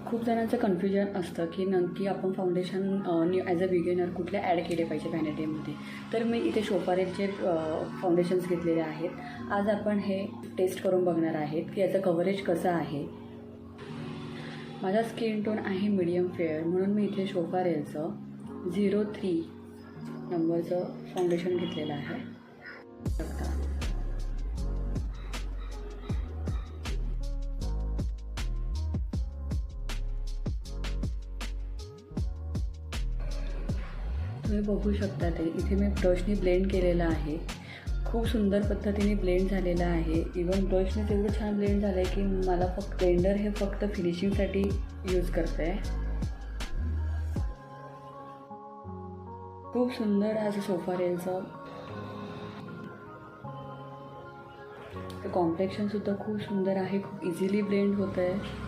खूप जणांचं कन्फ्युजन असतं की नक्की आपण foundation new as a beginner कुठले ॲड केले पाहिजे व्हॅनिटीमध्ये. तर मी इथे शोफारेलचे फाउंडेशन्स घेतलेले आहेत. आज आपण हे टेस्ट करून बघणार आहेत की याचं कव्हरेज कसं आहे. माझा स्किन टोन आहे मीडियम फेअर, म्हणून मी इथे शोफारेलचं 03 नंबरचं फाउंडेशन घेतलेलं आहे. तुम्ही बघू शकता ते इथे मी ब्रशनी ब्लेंड केलेलं आहे. खूप सुंदर पद्धतीने ब्लेंड झालेलं आहे. इवन ब्रशने तेवढं छान ब्लेंड झालं आहे की मला फक्त ब्लेंडर हे फक्त फिनिशिंगसाठी यूज करते आहे. खूप सुंदर असं शोफारेलचं कॉम्प्लेक्शनसुद्धा खूप सुंदर आहे. खूप इझिली ब्लेंड होतं आहे.